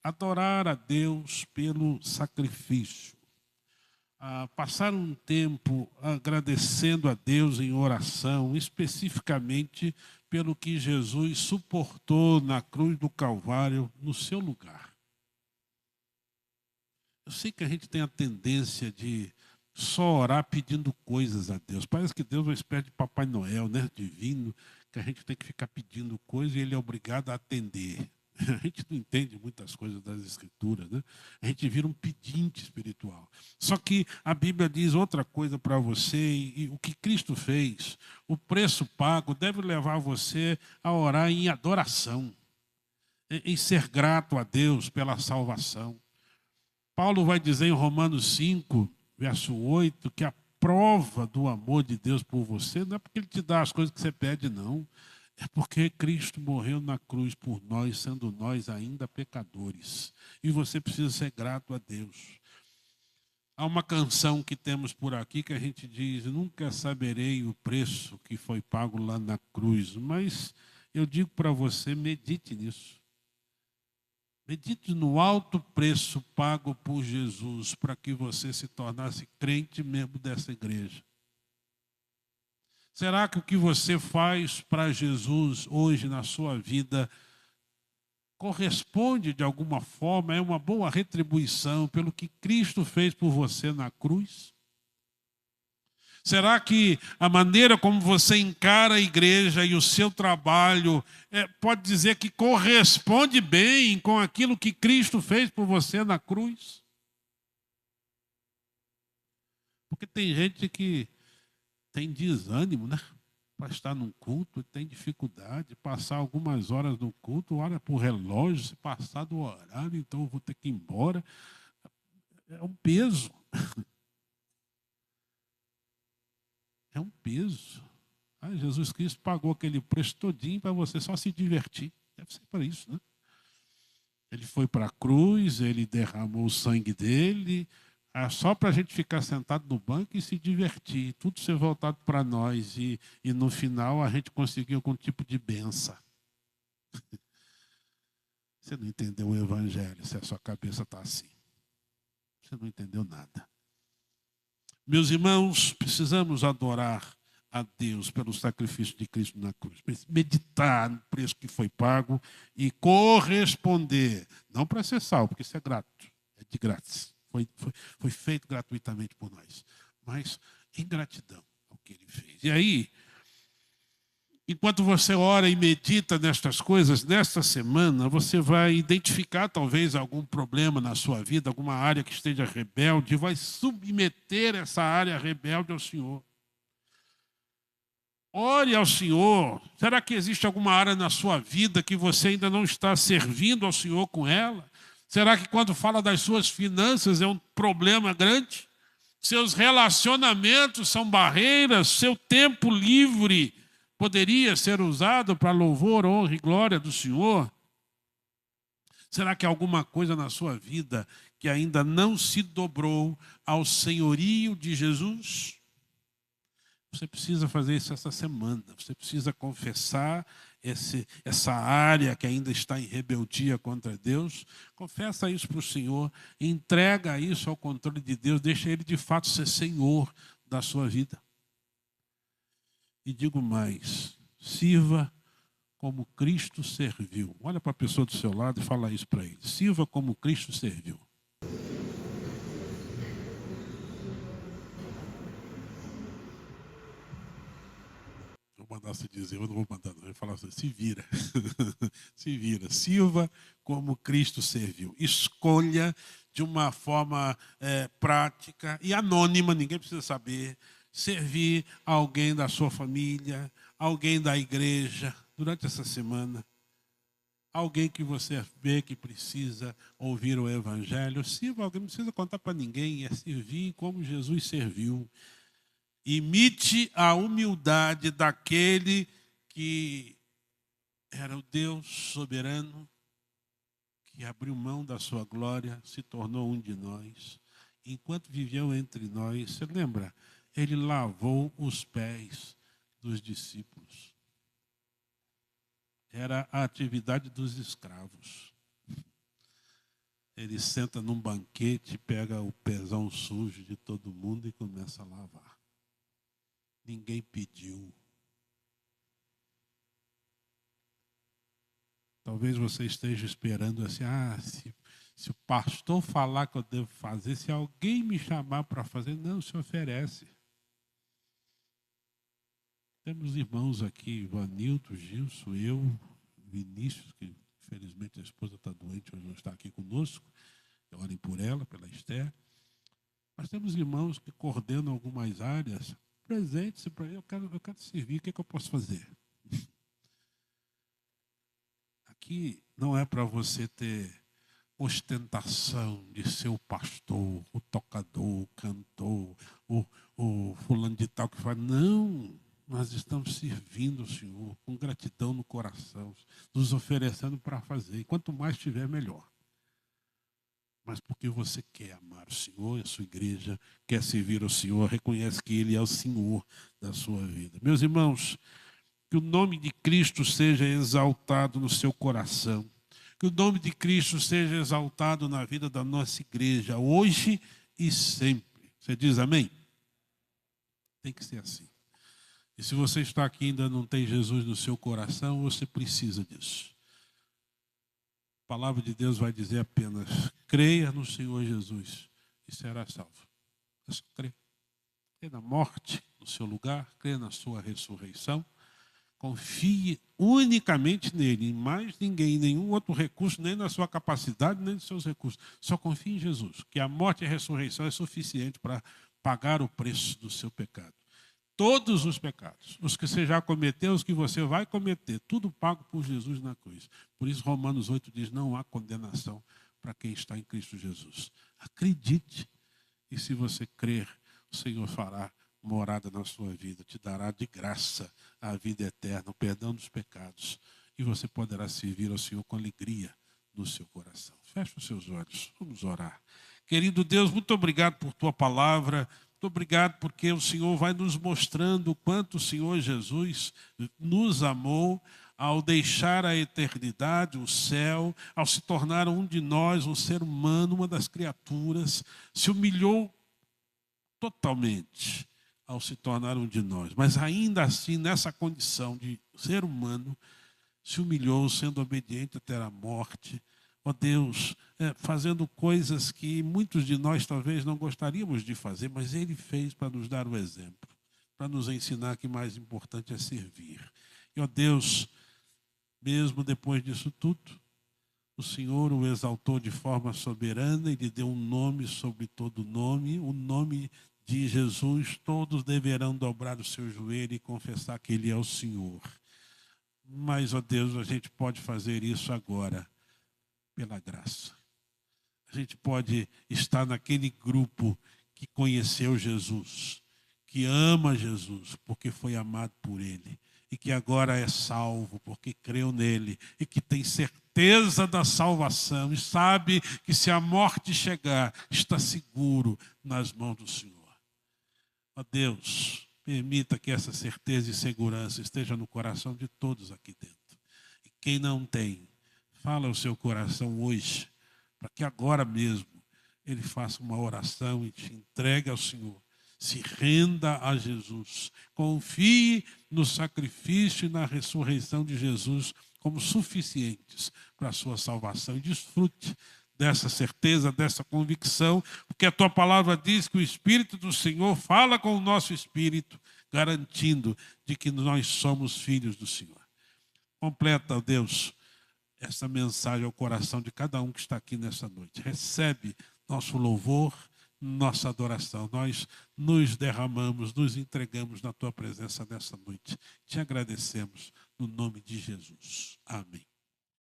Adorar a Deus pelo sacrifício. Passar um tempo agradecendo a Deus em oração, especificamente pelo que Jesus suportou na cruz do Calvário no seu lugar. Eu sei que a gente tem a tendência de só orar pedindo coisas a Deus. Parece que Deus é uma espécie de Papai Noel, né, divino, que a gente tem que ficar pedindo coisas e ele é obrigado a atender. A gente não entende muitas coisas das Escrituras, né? A gente vira um pedinte espiritual. Só que a Bíblia diz outra coisa para você, e o que Cristo fez, o preço pago, deve levar você a orar em adoração, em ser grato a Deus pela salvação. Paulo vai dizer em Romanos 5, verso 8, que a prova do amor de Deus por você não é porque ele te dá as coisas que você pede, não. É porque Cristo morreu na cruz por nós, sendo nós ainda pecadores. E você precisa ser grato a Deus. Há uma canção que temos por aqui que a gente diz: nunca saberei o preço que foi pago lá na cruz. Mas eu digo para você, medite nisso. Medite no alto preço pago por Jesus para que você se tornasse crente membro dessa igreja. Será que o que você faz para Jesus hoje na sua vida corresponde de alguma forma, é uma boa retribuição pelo que Cristo fez por você na cruz? Será que a maneira como você encara a igreja e o seu trabalho pode dizer que corresponde bem com aquilo que Cristo fez por você na cruz? Porque tem gente que tem desânimo, né? Para estar num culto, tem dificuldade, passar algumas horas no culto, olha para o relógio, se passar do horário, então eu vou ter que ir embora. É um peso. É um peso. Jesus Cristo pagou aquele preço todinho para você só se divertir. Deve ser para isso, né? Ele foi para a cruz, ele derramou o sangue dele, só para a gente ficar sentado no banco e se divertir, tudo ser voltado para nós, e no final a gente conseguiu algum tipo de bênção. Você não entendeu o evangelho se a sua cabeça está assim. Você não entendeu nada. Meus irmãos, precisamos adorar a Deus pelo sacrifício de Cristo na cruz. Meditar no preço que foi pago e corresponder. Não para ser salvo, porque isso é grato, é de grátis. Foi feito gratuitamente por nós, mas em gratidão ao que ele fez. E aí, enquanto você ora e medita nestas coisas, nesta semana, você vai identificar talvez algum problema na sua vida, alguma área que esteja rebelde, e vai submeter essa área rebelde ao Senhor. Ore ao Senhor. Será que existe alguma área na sua vida que você ainda não está servindo ao Senhor com ela? Será que quando fala das suas finanças é um problema grande? Seus relacionamentos são barreiras? Seu tempo livre poderia ser usado para louvor, honra e glória do Senhor? Será que há alguma coisa na sua vida que ainda não se dobrou ao senhorio de Jesus? Você precisa fazer isso essa semana. Você precisa confessar essa área que ainda está em rebeldia contra Deus. Confessa isso para o Senhor. Entrega isso ao controle de Deus. Deixa Ele de fato ser Senhor da sua vida. E digo mais, sirva como Cristo serviu. Olha para a pessoa do seu lado e fala isso para ele. Sirva como Cristo serviu. Vou mandar você dizer, eu não vou mandar, não. Eu vou falar assim, se vira. Se vira. Sirva como Cristo serviu. Escolha de uma forma prática e anônima, ninguém precisa saber, servir alguém da sua família, alguém da igreja, durante essa semana. Alguém que você vê que precisa ouvir o Evangelho. Sirva alguém, não precisa contar para ninguém, é servir como Jesus serviu. Imite a humildade daquele que era o Deus soberano, que abriu mão da sua glória, se tornou um de nós. Enquanto viveu entre nós, você lembra? Ele lavou os pés dos discípulos. Era a atividade dos escravos. Ele senta num banquete, pega o pezão sujo de todo mundo e começa a lavar. Ninguém pediu. Talvez você esteja esperando assim, se o pastor falar que eu devo fazer, se alguém me chamar para fazer, não, se oferece. Temos irmãos aqui, Ivanilton, Gilson, eu, Vinícius, que infelizmente a esposa está doente, hoje não está aqui conosco. Orem por ela, pela Esther. Mas temos irmãos que coordenam algumas áreas. Presente-se para ele, eu quero servir, o que eu posso fazer? Aqui não é para você ter ostentação de ser o pastor, o tocador, o cantor, o fulano de tal que faz. Não, nós estamos servindo o Senhor com gratidão no coração, nos oferecendo para fazer. E quanto mais tiver, melhor. Mas porque você quer amar o Senhor, a sua igreja, quer servir ao Senhor, reconhece que Ele é o Senhor da sua vida. Meus irmãos, que o nome de Cristo seja exaltado no seu coração. Que o nome de Cristo seja exaltado na vida da nossa igreja, hoje e sempre. Você diz amém? Tem que ser assim. E se você está aqui e ainda não tem Jesus no seu coração, você precisa disso. A palavra de Deus vai dizer apenas, creia no Senhor Jesus e será salvo. É só crer. Crê na morte, no seu lugar, crê na sua ressurreição. Confie unicamente nele, em mais ninguém, em nenhum outro recurso, nem na sua capacidade, nem nos seus recursos. Só confie em Jesus, que a morte e a ressurreição é suficiente para pagar o preço do seu pecado. Todos os pecados, os que você já cometeu, os que você vai cometer, tudo pago por Jesus na cruz. Por isso Romanos 8 diz, não há condenação para quem está em Cristo Jesus. Acredite, e se você crer, o Senhor fará morada na sua vida, te dará de graça a vida eterna, o perdão dos pecados, e você poderá servir ao Senhor com alegria no seu coração. Feche os seus olhos, vamos orar. Querido Deus, muito obrigado por tua palavra, muito obrigado porque o Senhor vai nos mostrando o quanto o Senhor Jesus nos amou ao deixar a eternidade, o céu, ao se tornar um de nós, um ser humano, uma das criaturas, se humilhou totalmente ao se tornar um de nós. Mas ainda assim, nessa condição de ser humano, se humilhou, sendo obediente até a morte. Ó Deus, fazendo coisas que muitos de nós talvez não gostaríamos de fazer, mas Ele fez para nos dar o exemplo, para nos ensinar que mais importante é servir. E ó Deus, mesmo depois disso tudo, o Senhor o exaltou de forma soberana e lhe deu um nome sobre todo nome, o nome de Jesus. Todos deverão dobrar o seu joelho e confessar que Ele é o Senhor. Mas, ó Deus, a gente pode fazer isso agora, pela graça. A gente pode estar naquele grupo que conheceu Jesus, que ama Jesus, porque foi amado por Ele, e que agora é salvo, porque creu nele, e que tem certeza certeza da salvação e sabe que se a morte chegar, está seguro nas mãos do Senhor. Ó Deus, permita que essa certeza e segurança esteja no coração de todos aqui dentro. E quem não tem, fala ao seu coração hoje, para que agora mesmo ele faça uma oração e te entregue ao Senhor. Se renda a Jesus. Confie no sacrifício e na ressurreição de Jesus como suficientes para a sua salvação. E desfrute dessa certeza, dessa convicção, porque a tua palavra diz que o Espírito do Senhor fala com o nosso espírito, garantindo de que nós somos filhos do Senhor. Completa, Deus, essa mensagem ao coração de cada um que está aqui nessa noite. Recebe nosso louvor, nossa adoração. Nós nos derramamos, nos entregamos na tua presença nessa noite. Te agradecemos no nome de Jesus. Amém.